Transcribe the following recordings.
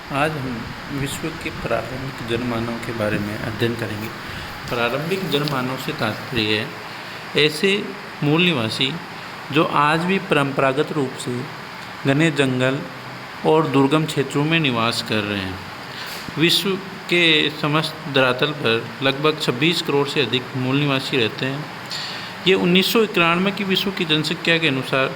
आज हम विश्व के प्रारंभिक जनमानव के बारे में अध्ययन करेंगे। प्रारंभिक जनमानव से तात्पर्य है ऐसे मूल निवासी जो आज भी परंपरागत रूप से घने जंगल और दुर्गम क्षेत्रों में निवास कर रहे हैं। विश्व के समस्त धरातल पर लगभग 26 करोड़ से अधिक मूल निवासी रहते हैं। ये 1991 की विश्व की जनसंख्या के अनुसार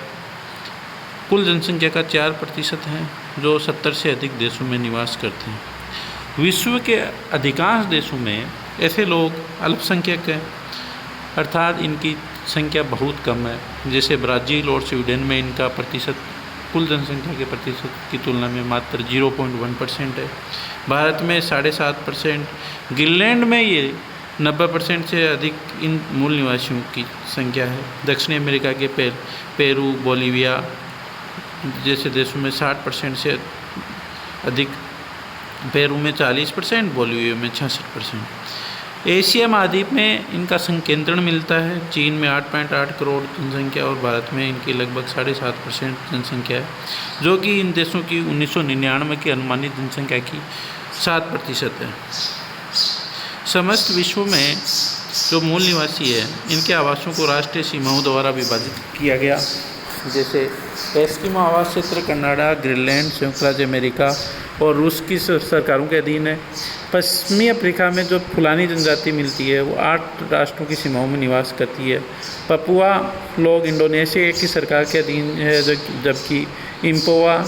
कुल जनसंख्या का 4% है, जो 70 से अधिक देशों में निवास करते हैं। विश्व के अधिकांश देशों में ऐसे लोग अल्पसंख्यक हैं, अर्थात इनकी संख्या बहुत कम है। जैसे ब्राज़ील और स्वीडन में इनका प्रतिशत कुल जनसंख्या के प्रतिशत की तुलना में मात्र 0.1% है। भारत में 7.5%, ग्रीनलैंड में ये 90% से अधिक इन मूल निवासियों की संख्या है। दक्षिण अमेरिका के पेरू, बोलिविया जैसे देशों में 60% से अधिक, पेरू में 40%, बोलिविया में 66%। एशिया महाद्वीप में इनका संकेंद्रण मिलता है। चीन में 8.8 करोड़ जनसंख्या और भारत में इनकी लगभग 7.5% जनसंख्या है, जो कि इन देशों की 1999 की अनुमानित जनसंख्या की 7% है। समस्त विश्व में जो मूल निवासी है, इनके आवासों को राष्ट्रीय सीमाओं द्वारा विभाजित किया गया। जैसे एस्किमो आवास क्षेत्र कनाडा, ग्रीनलैंड, संयुक्त राज्य अमेरिका और रूस की सरकारों के अधीन है। पश्चिमी अफ्रीका में जो फुलानी जनजाति मिलती है, वो 8 राष्ट्रों की सीमाओं में निवास करती है। पपुआ लोग इंडोनेशिया की सरकार के अधीन है, जबकि इम्पोवा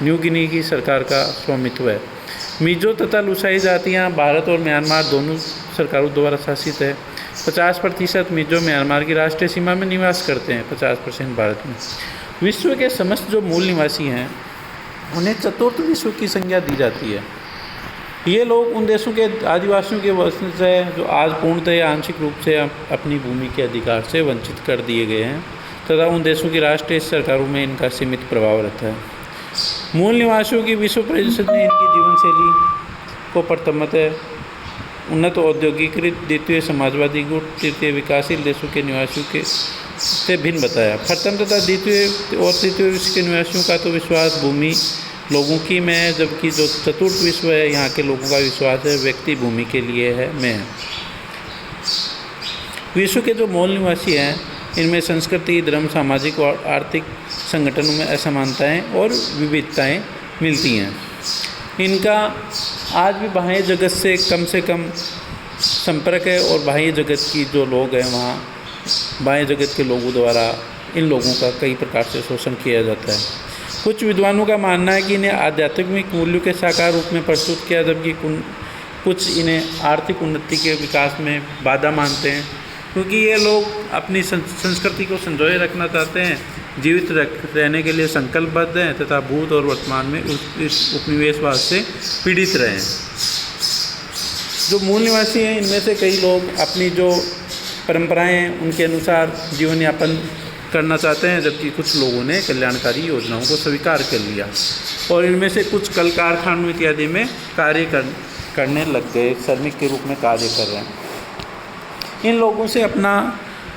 न्यू गिनी की सरकार का स्वामित्व है। मिजो तथा लुसाई जातियाँ भारत और म्यांमार दोनों सरकारों द्वारा शासित है। 50% मिजो म्यांमार की राष्ट्रीय सीमा में निवास करते हैं, 50% भारत में। विश्व के समस्त जो मूल निवासी हैं, उन्हें चतुर्थ विश्व की संज्ञा दी जाती है। ये लोग उन देशों के आदिवासियों के वंशज हैं जो आज पूर्णतः या आंशिक रूप से अपनी भूमि के अधिकार से वंचित कर दिए गए हैं, तथा उन देशों की राष्ट्रीय सरकारों में इनका सीमित प्रभाव रहता है। मूल निवासियों की विश्व परिषद ने इनकी जीवन शैली को प्रथमतः उन्नत औद्योगिकीकृत, द्वितीय समाजवादी गुट, तृतीय विकासशील देशों के निवासियों के से भिन्न बताया। प्रथम तथा द्वितीय और तृतीय विश्व के निवासियों का तो विश्वास भूमि लोगों की में है, जबकि जो चतुर्थ विश्व है, यहाँ के लोगों का विश्वास है व्यक्ति भूमि के लिए है में है। विश्व के जो मूल निवासी हैं, इनमें संस्कृति, धर्म, सामाजिक और आर्थिक संगठनों में असमानताएं और विविधताएं मिलती हैं। इनका आज भी बाह्य जगत से कम संपर्क है, और बाह्य जगत की जो लोग हैं, वहाँ बाह्य जगत के लोगों द्वारा इन लोगों का कई प्रकार से शोषण किया जाता है। कुछ विद्वानों का मानना है कि इन्हें आध्यात्मिक मूल्यों के साकार रूप में प्रस्तुत किया, जबकि कुछ इन्हें आर्थिक उन्नति के विकास में बाधा मानते हैं, क्योंकि ये लोग अपनी संस्कृति को संजोए रखना चाहते हैं, जीवित रहने के लिए संकल्पबद्ध हैं, तथा भूत और वर्तमान में इस उपनिवेशवाद से पीड़ित रहे हैं। जो मूल निवासी हैं, इनमें से कई लोग अपनी जो परंपराएं हैं उनके अनुसार जीवन यापन करना चाहते हैं, जबकि कुछ लोगों ने कल्याणकारी योजनाओं को स्वीकार कर लिया, और इनमें से कुछ कल कारखानों इत्यादि में कार्य करने लग गए, श्रमिक के रूप में कार्य कर रहे हैं। इन लोगों से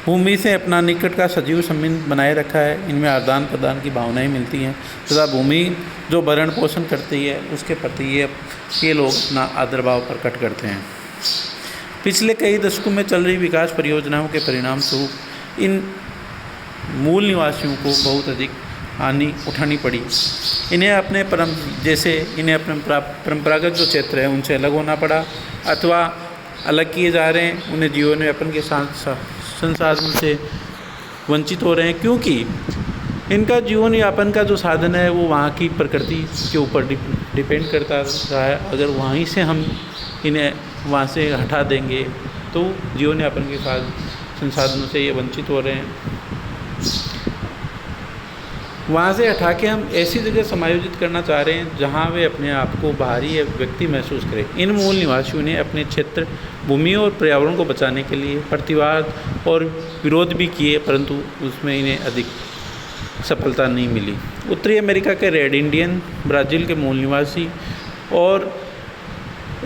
भूमि से अपना निकट का सजीव संबंध बनाए रखा है। इनमें आदान प्रदान की भावनाएं मिलती हैं, तथा भूमि जो भरण पोषण करती है उसके प्रति ये लोग अपना आदर भाव प्रकट करते हैं। पिछले कई दशकों में चल रही विकास परियोजनाओं के परिणाम स्वरूप इन मूल निवासियों को बहुत अधिक हानि उठानी पड़ी। इन्हें अपने परंपरागत जो क्षेत्र है उनसे अलग होना पड़ा, अथवा अलग किए जा रहे हैं। उन्हें जीवन यापन के संसाधन से वंचित हो रहे हैं, क्योंकि इनका जीवन यापन का जो साधन है वो वहाँ की प्रकृति के ऊपर डिपेंड करता रहा है। अगर वहीं से हम इन्हें वहाँ से हटा देंगे तो जीवन यापन के संसाधनों से ये वंचित हो रहे हैं। वहाँ से हटा के हम ऐसी जगह समायोजित करना चाह रहे हैं जहाँ वे अपने आप को बाहरी व्यक्ति महसूस करें। इन मूल निवासियों ने अपने क्षेत्र, भूमि और पर्यावरण को बचाने के लिए प्रतिवाद और विरोध भी किए, परंतु उसमें इन्हें अधिक सफलता नहीं मिली। उत्तरी अमेरिका के रेड इंडियन, ब्राज़ील के मूल निवासी और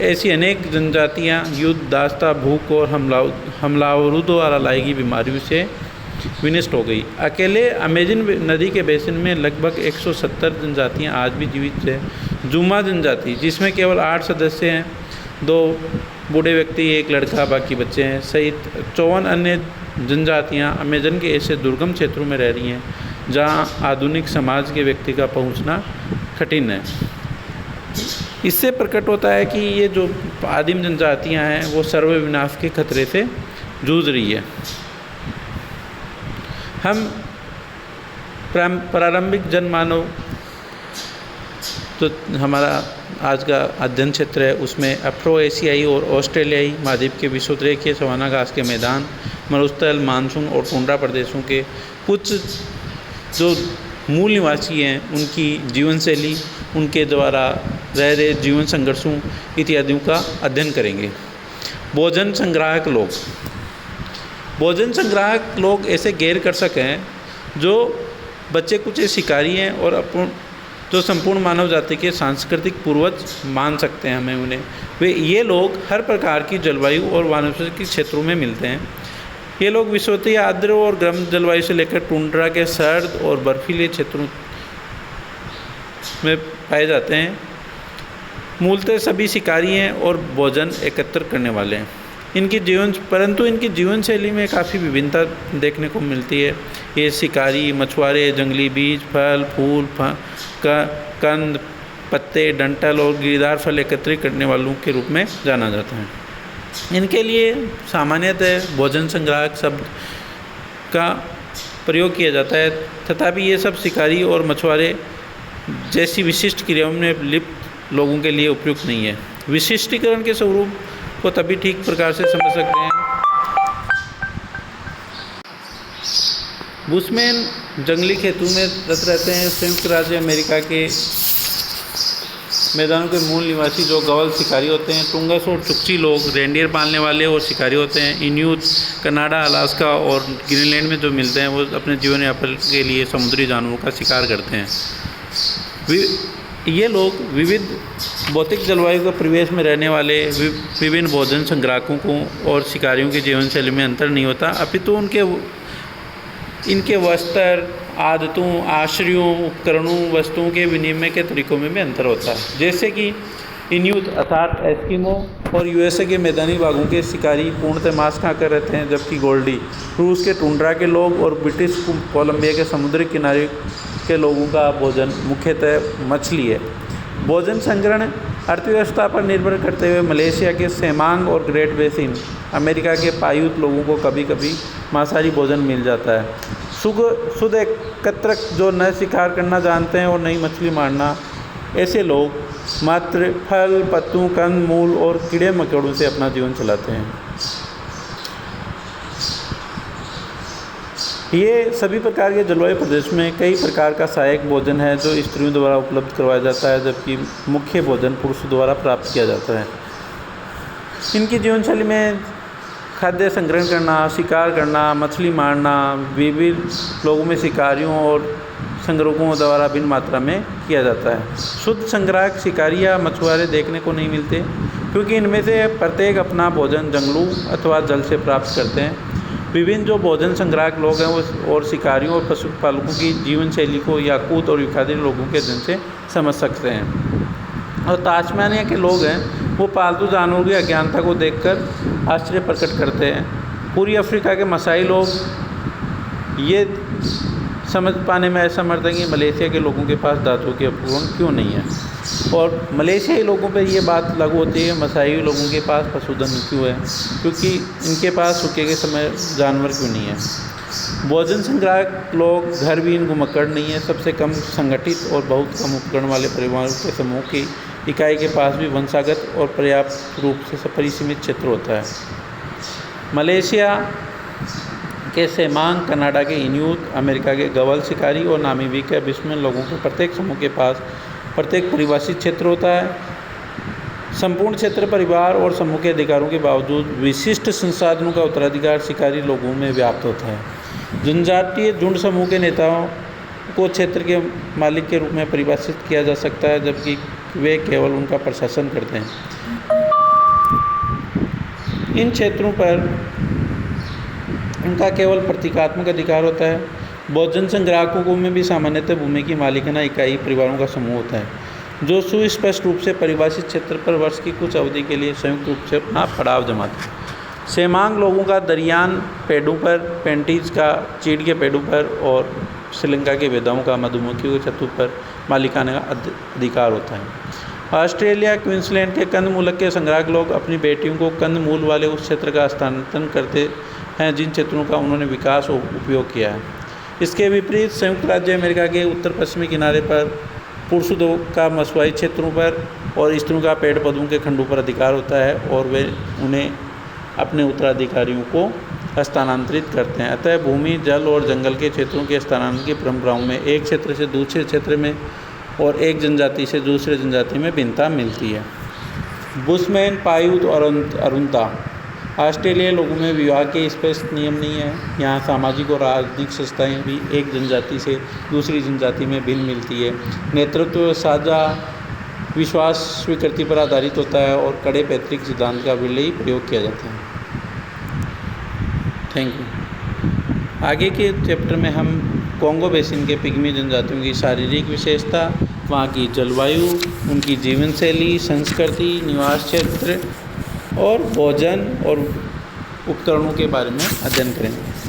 ऐसी अनेक जनजातियाँ युद्ध, दास्ता, भूख और हमलावरों द्वारा लाई गई बीमारियों से विनष्ट हो गई। अकेले अमेजन नदी के बेसिन में लगभग 170 जनजातियाँ आज भी जीवित हैं, जुमा जनजाति, जिसमें केवल 8 सदस्य हैं, 2 बूढ़े व्यक्ति, 1 लड़का, बाकी बच्चे हैं, सहित 54 अन्य जनजातियां अमेजन के ऐसे दुर्गम क्षेत्रों में रह रही हैं जहां आधुनिक समाज के व्यक्ति का पहुंचना कठिन है। इससे प्रकट होता है कि ये जो आदिम जनजातियां हैं वो सर्वविनाश के खतरे से जूझ रही है। हम प्रारंभिक जनमानव तो हमारा आज का अध्ययन क्षेत्र है, उसमें अफ्रो एशियाई और ऑस्ट्रेलियाई महाद्वीप के विषुवरेखीय सवाना घास के मैदान, मरुस्थल, मानसून और टुंड्रा प्रदेशों के कुछ जो मूल निवासी हैं उनकी जीवन शैली, उनके द्वारा रह रहे जीवन संघर्षों इत्यादियों का अध्ययन करेंगे। भोजन संग्राहक लोग। भोजन संग्राहक लोग ऐसे गैर कर्षक हैं जो बच्चे कुछ शिकारी हैं और जो संपूर्ण मानव जाति के सांस्कृतिक पूर्वज मान सकते हैं हमें उन्हें। ये लोग हर प्रकार की जलवायु और वानस्पतिक क्षेत्रों में मिलते हैं। ये लोग विषुवतीय आर्द्र और गर्म जलवायु से लेकर टुंड्रा के सर्द और बर्फीले क्षेत्रों में पाए जाते हैं। मूलतः सभी शिकारी हैं और भोजन एकत्र करने वाले हैं। परंतु इनकी जीवन शैली में काफ़ी विभिन्नता देखने को मिलती है। ये शिकारी, मछुआरे, जंगली बीज, फल, फूल, कंद, पत्ते, डंठल और गिरीदार फल एकत्रित करने वालों के रूप में जाना जाता है। इनके लिए सामान्यतः भोजन संग्राहक शब्द का प्रयोग किया जाता है, तथापि ये सब शिकारी और मछुआरे जैसी विशिष्ट क्रियाओं में लिप्त लोगों के लिए उपयुक्त नहीं है। विशिष्टीकरण के स्वरूप को तभी ठीक प्रकार से समझ सकते हैं। बुशमैन जंगली खेतों में रत रहते हैं। संयुक्त राज्य अमेरिका के मैदानों के मूल निवासी जो गवल शिकारी होते हैं। टुंगस और चुकची लोग रेंडियर पालने वाले और शिकारी होते हैं। इन्यूट कनाडा, अलास्का और ग्रीनलैंड में जो मिलते हैं वो अपने जीवन यापन के लिए समुद्री जानवरों का शिकार करते हैं। ये लोग विविध भौतिक जलवायु के परिवेश में रहने वाले विभिन्न भोजन संग्राहकों को और शिकारियों की जीवन शैली में अंतर नहीं होता, अपितु इनके वस्त्र, आदतों, आश्रयों, उपकरणों, वस्तुओं के विनिमय के तरीकों में भी अंतर होता है। जैसे कि इन्यूट अर्थात एस्किमो और यूएसए के मैदानी भागों के शिकारी पूर्णतः मांस खाकर रहते हैं, जबकि गोल्डी, रूस के टुंड्रा के लोग और ब्रिटिश कोलंबिया के समुद्री किनारे के लोगों का भोजन मुख्यतः मछली है। भोजन संग्रहण अर्थव्यवस्था पर निर्भर करते हुए मलेशिया के सेमांग और ग्रेट बेसिन, अमेरिका के पायूत लोगों को कभी कभी मांसाहारी भोजन मिल जाता है। शुद्ध एकत्रक जो न शिकार करना जानते हैं और नई मछली मारना, ऐसे लोग मात्र फल, पत्तों, कंद, मूल और कीड़े मकोड़ों से अपना जीवन चलाते हैं। ये सभी प्रकार के जलवायु प्रदेश में कई प्रकार का सहायक भोजन है जो स्त्रियों द्वारा उपलब्ध करवाया जाता है, जबकि मुख्य भोजन पुरुषों द्वारा प्राप्त किया जाता है। इनकी जीवन शैली में खाद्य संग्रहण करना, शिकार करना, मछली मारना विविध लोगों में शिकारियों और संग्राहकों द्वारा भिन्न मात्रा में किया जाता है। शुद्ध संग्राहक शिकारी या मछुआरे देखने को नहीं मिलते, क्योंकि इनमें से प्रत्येक अपना भोजन जंगलों अथवा जल से प्राप्त करते हैं। विभिन्न जो भोजन संग्राहक लोग हैं वो और शिकारियों और पशुपालकों की जीवन शैली को याकूत और विखादी लोगों के अध्ययन से समझ सकते हैं। और तास्मानिया के लोग हैं वो पालतू जानवरों की अज्ञानता को देखकर आश्चर्य प्रकट करते हैं। पूर्वी अफ्रीका के मसाई लोग ये समझ पाने में असमर्थ हैं कि मलेशिया के लोगों के पास दांतों के उपकरण क्यों नहीं है, और मलेशियाई लोगों पर ये बात लागू होती है मसाई लोगों के पास पशुधन क्यों है, क्योंकि इनके पास सूखे के समय जानवर क्यों नहीं है। भोजन संग्राहक लोग घर भी इनको मकड़ नहीं है। सबसे कम संगठित और बहुत कम उपकरण वाले परिवारों के समूह की इकाई के पास भी वंशागत और पर्याप्त रूप से परिसीमित क्षेत्र होता है। मलेशिया के सेमांग, कनाडा के इन्यूट, अमेरिका के गवल शिकारी और नामीबी के बिस्मिल लोगों के प्रत्येक समूह के पास प्रत्येक परिभाषित क्षेत्र होता है। संपूर्ण क्षेत्र परिवार और समूह के अधिकारों के बावजूद विशिष्ट संसाधनों का उत्तराधिकार शिकारी लोगों में व्याप्त होता है। जनजातीय झुंड समूह के नेताओं को क्षेत्र के मालिक के रूप में परिभाषित किया जा सकता है, जबकि वे केवल उनका प्रशासन करते हैं। इन क्षेत्रों पर उनका केवल प्रतीकात्मक अधिकार होता है। भोजन संग्राहकों में भी सामान्यतः भूमि की मालिकाना इकाई परिवारों का समूह होता है। जो सुस्पष्ट रूप से परिभाषित क्षेत्र पर वर्ष की कुछ अवधि के लिए संयुक्त रूप से अपना पड़ाव जमाते हैं। सेमांग लोगों का दरियान पेड़ों पर, पेंटीज का चीड़ के पेड़ों पर और श्रीलंका के वेदाओं का मधुमक्खियों के छतों पर मालिकाना अधिकार होता है। ऑस्ट्रेलिया क्वींसलैंड के कंदमूलक के संग्राहक लोग अपनी बेटियों को कंदमूल वाले उस क्षेत्र का हस्तांतरण करते हैं जिन क्षेत्रों का उन्होंने विकास और उपयोग किया है। इसके विपरीत संयुक्त राज्य अमेरिका के उत्तर पश्चिमी किनारे पर पुरुषों का मसवाई क्षेत्रों पर और स्त्रियों का पेड़ पौधों के खंडों पर अधिकार होता है और वे उन्हें अपने उत्तराधिकारियों को हस्तांतरित करते हैं। अतः भूमि, जल और जंगल के क्षेत्रों के हस्तांतरण की परंपराओं में एक क्षेत्र से दूसरे क्षेत्र में और एक जनजाति से दूसरे जनजाति में भिन्नता मिलती है। बुशमैन, पायूत और अरुंता। ऑस्ट्रेलियाई लोगों में विवाह के स्पष्ट नियम नहीं है। यहाँ सामाजिक और राजनीतिक संस्थाएं भी एक जनजाति से दूसरी जनजाति में भिन्न मिलती है। नेतृत्व साझा विश्वास स्वीकृति पर आधारित होता है और कड़े पैतृक सिद्धांत का विलयी प्रयोग किया जाता है। Thank you. आगे के चैप्टर में हम कोंगो बेसिन के पिग्मी जनजातियों की शारीरिक विशेषता, वहाँ की जलवायु, उनकी जीवन शैली, संस्कृति, निवास क्षेत्र और भोजन और उपकरणों के बारे में अध्ययन करेंगे।